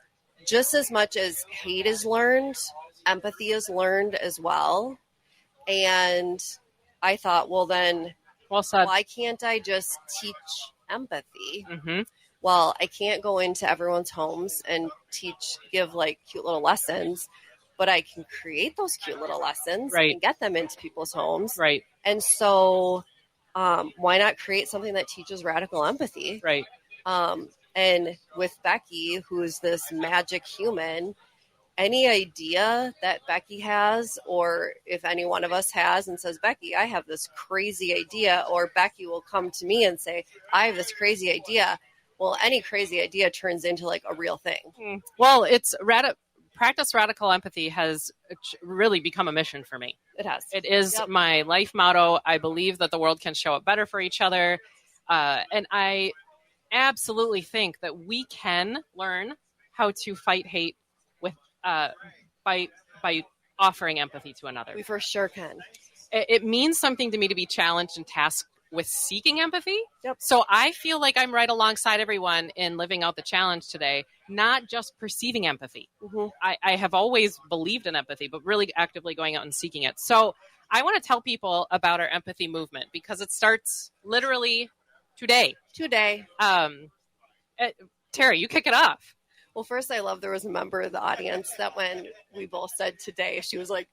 S2: just as much as hate is learned, empathy is learned as well. And I thought, well, then why can't I just teach empathy?
S3: Mm-hmm.
S2: Well, I can't go into everyone's homes and give like cute little lessons, but I can create those cute little lessons and get them into people's homes.
S3: Right.
S2: And so why not create something that teaches radical empathy?
S3: Right.
S2: And with Becky, who's this magic human, any idea that Becky has, or if any one of us has and says, Becky, I have this crazy idea, or Becky will come to me and say, I have this crazy idea. Well, any crazy idea turns into like a real thing.
S3: Well, it's practice radical empathy has really become a mission for me.
S2: It has.
S3: It is my life motto. I believe that the world can show up better for each other. And I absolutely think that we can learn how to fight hate with by offering empathy to another.
S2: We for sure can.
S3: It means something to me to be challenged and tasked with seeking empathy.
S2: Yep.
S3: So I feel like I'm right alongside everyone in living out the challenge today, not just perceiving empathy.
S2: Mm-hmm.
S3: I have always believed in empathy, but really actively going out and seeking it. So I want to tell people about our empathy movement because it starts literally today. Terry, you kick it off.
S2: Well, first, I love there was a member of the audience that when we both said today, she was like,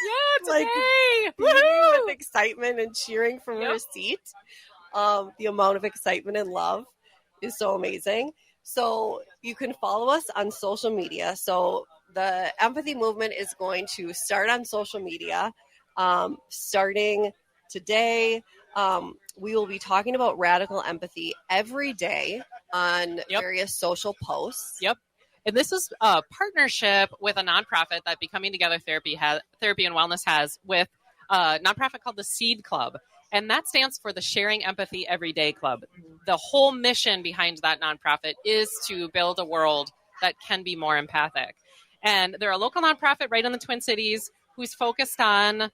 S3: yeah, today!
S2: Like, with excitement and cheering from her seat. The amount of excitement and love is so amazing. So you can follow us on social media. So the empathy movement is going to start on social media starting today. We will be talking about radical empathy every day on various social posts.
S3: Yep. And this is a partnership with a nonprofit that Becoming Together Therapy and Wellness has with a nonprofit called the Seed Club. And that stands for the Sharing Empathy Everyday Club. The whole mission behind that nonprofit is to build a world that can be more empathic. And they're a local nonprofit right in the Twin Cities who's focused on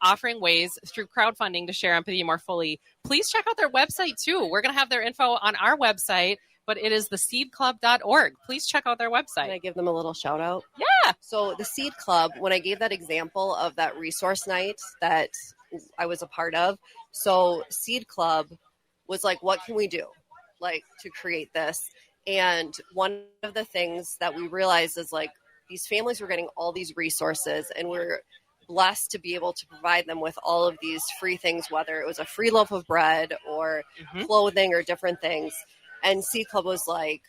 S3: offering ways through crowdfunding to share empathy more fully. Please check out their website too. We're going to have their info on our website, but it is theseedclub.org. Please check out their website.
S2: Can I give them a little shout out?
S3: Yeah.
S2: So the Seed Club, when I gave that example of that resource night that I was a part of, so Seed Club was like, what can we do like to create this? And one of the things that we realized is like these families were getting all these resources, and we're blessed to be able to provide them with all of these free things, whether it was a free loaf of bread or clothing or different things. And Seed Club was like,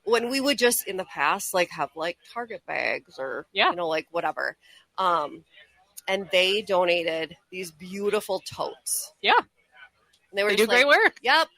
S2: when we would just in the past like have like Target bags or like whatever, and they donated these beautiful totes.
S3: Yeah,
S2: and they
S3: do great work.
S2: Yep,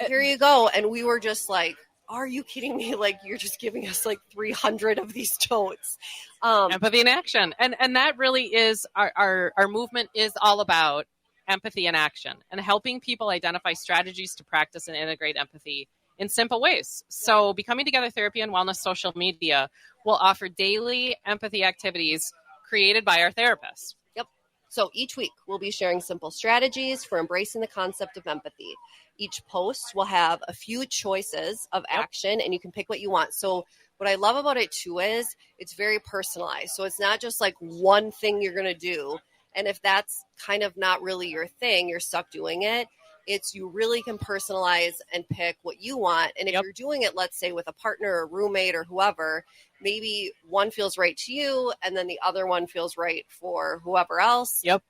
S2: here you go. And we were just like, are you kidding me? Like, you're just giving us like 300 of these totes.
S3: Empathy in action. And that really is our movement is all about empathy in action and helping people identify strategies to practice and integrate empathy in simple ways. So Becoming Together Therapy and Wellness social media will offer daily empathy activities created by our therapists.
S2: Yep. So each week we'll be sharing simple strategies for embracing the concept of empathy. Each post will have a few choices of action, and you can pick what you want. So what I love about it too is it's very personalized. So it's not just like one thing you're going to do. And if that's kind of not really your thing, you're stuck doing it. It's you really can personalize and pick what you want. And if you're doing it, let's say with a partner or roommate or whoever, maybe one feels right to you and then the other one feels right for whoever else.
S3: Yep.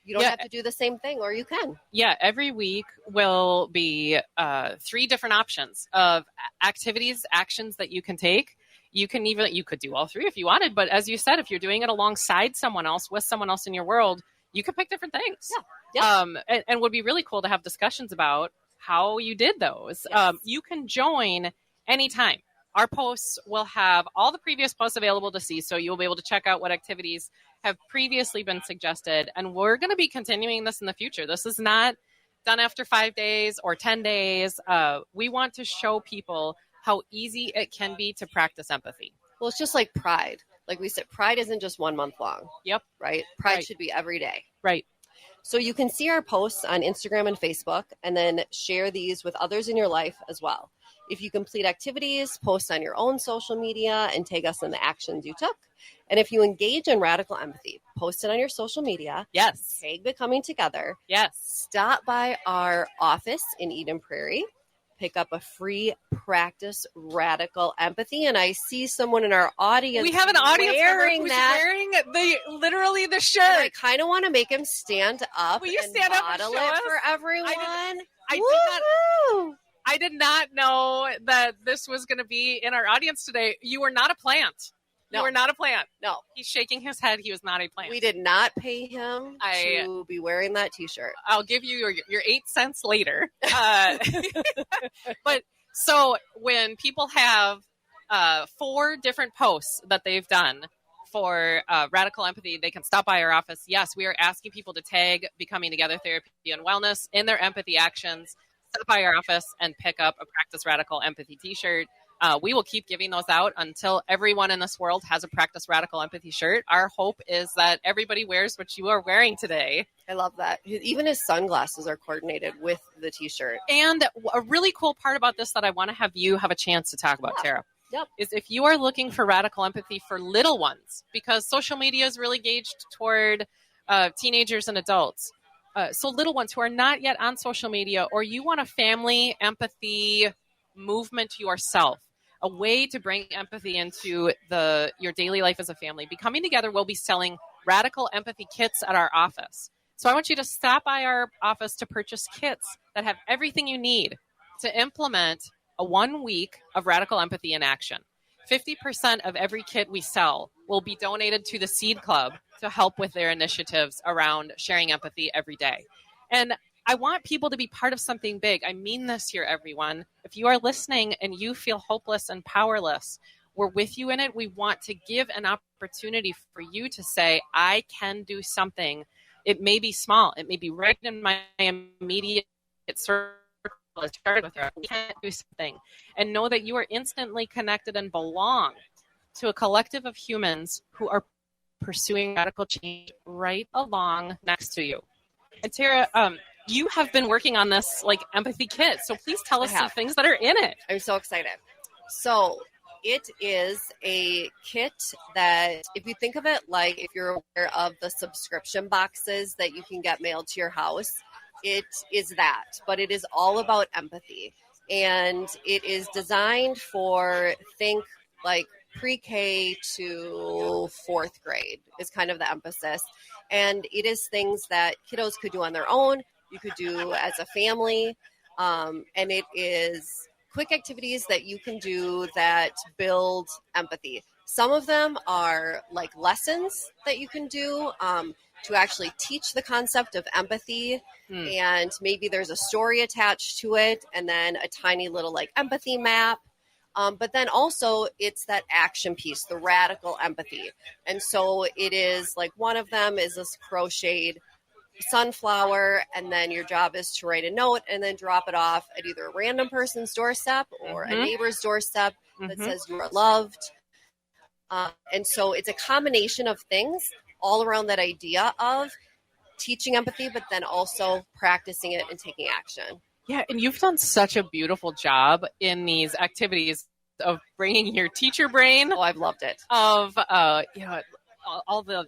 S2: You don't have to do the same thing, or you can.
S3: Yeah, every week will be 3 different options of activities, actions that you can take. You could do all 3 if you wanted, but as you said, if you're doing it alongside someone else, with someone else in your world, you can pick different things.
S2: Yeah.
S3: And would be really cool to have discussions about how you did those.
S2: Yes.
S3: You can join anytime. Our posts will have all the previous posts available to see, so you'll be able to check out what activities have previously been suggested. And we're going to be continuing this in the future. This is not done after 5 days or 10 days. We want to show people how easy it can be to practice empathy.
S2: Well, it's just like Pride. Like we said, Pride isn't just 1 month long.
S3: Yep.
S2: Right? Pride should be every day.
S3: Right.
S2: So you can see our posts on Instagram and Facebook, and then share these with others in your life as well. If you complete activities, post on your own social media and tag us in the actions you took. And if you engage in radical empathy, post it on your social media.
S3: Yes.
S2: Tag Becoming Together.
S3: Yes.
S2: Stop by our office in Eden Prairie. Pick up a free practice radical empathy. And I see someone in our audience.
S3: We have an audience
S2: wearing
S3: who's
S2: that.
S3: wearing literally the shirt.
S2: And I kind of want to make him stand up.
S3: Will you
S2: and
S3: stand up and
S2: model
S3: show
S2: it
S3: us?
S2: for everyone?
S3: I did not know that this was going to be in our audience today. You were not a plant.
S2: No.
S3: You were not a plant.
S2: No.
S3: He's shaking his head. He was not a plant.
S2: We did not pay him to be wearing that T-shirt.
S3: I'll give you your 8 cents later. But so when people have 4 different posts that they've done for radical empathy, they can stop by our office. Yes, we are asking people to tag Becoming Together Therapy and Wellness in their empathy actions. Stop by our office and pick up a Practice Radical Empathy T-shirt. We will keep giving those out until everyone in this world has a Practice Radical Empathy shirt. Our hope is that everybody wears what you are wearing today.
S2: I love that. Even his sunglasses are coordinated with the T-shirt.
S3: And a really cool part about this that I want to have you have a chance to talk about, Tara, is if you are looking for radical empathy for little ones, because social media is really gauged toward teenagers and adults. So little ones who are not yet on social media, or you want a family empathy movement yourself, a way to bring empathy into your daily life as a family. Becoming Together will be selling radical empathy kits at our office. So I want you to stop by our office to purchase kits that have everything you need to implement a 1 week of radical empathy in action. 50% of every kit we sell will be donated to the Seed Club to help with their initiatives around sharing empathy every day. And I want people to be part of something big. I mean this here, everyone. If you are listening and you feel hopeless and powerless, we're with you in it. We want to give an opportunity for you to say, I can do something It may be small. It may be right in my immediate circle. I started with her. We can't do something. And know that you are instantly connected and belong to a collective of humans who are pursuing radical change right along next to you. And Tara, you have been working on this like empathy kit. So please tell us some things that are in it.
S2: I'm so excited. So it is a kit that, if you think of it like if you're aware of the subscription boxes that you can get mailed to your house, it is that, but it is all about empathy. And it is designed for, think like pre-K to fourth grade is kind of the emphasis. And it is things that kiddos could do on their own. You could do as a family. And it is quick activities that you can do that build empathy. Some of them are like lessons that you can do to actually teach the concept of empathy. And maybe there's a story attached to it, and then a tiny little like empathy map. But then also it's that action piece, the radical empathy. And so it is like, one of them is this crocheted sunflower, and then your job is to write a note and then drop it off at either a random person's doorstep or a neighbor's doorstep that says you are loved. And so it's a combination of things all around that idea of teaching empathy, but then also practicing it and taking action.
S3: Yeah, and you've done such a beautiful job in these activities of bringing your teacher brain.
S2: Oh, I've loved it.
S3: Of, all the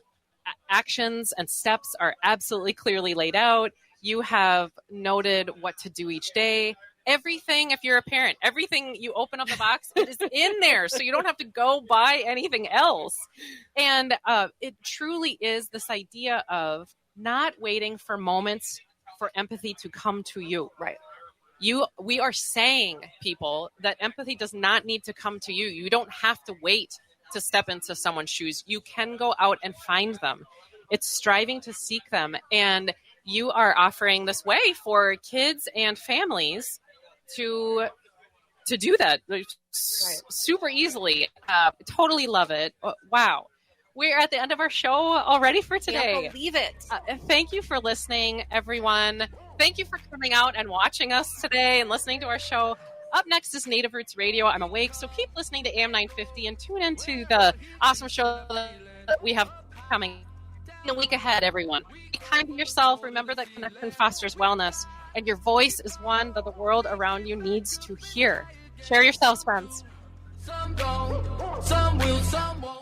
S3: actions and steps are absolutely clearly laid out. You have noted what to do each day. Everything, if you're a parent, everything you open up the box, it is in there. So you don't have to go buy anything else. And it truly is this idea of not waiting for moments for empathy to come to you.
S2: Right.
S3: We are saying, people, that empathy does not need to come to you. You don't have to wait to step into someone's shoes. You can go out and find them. It's striving to seek them. And you are offering this way for kids and families to do that super easily. Totally love it. Wow. We're at the end of our show already for today.
S2: Can't believe it.
S3: Thank you for listening, everyone. Thank you for coming out and watching us today and listening to our show. Up next is Native Roots Radio. I'm awake, so keep listening to AM 950 and tune into the awesome show that we have coming in a week ahead, everyone. Be kind to yourself. Remember that connection fosters wellness, and your voice is one that the world around you needs to hear. Share yourselves, friends.
S1: Some go, some will, some won't.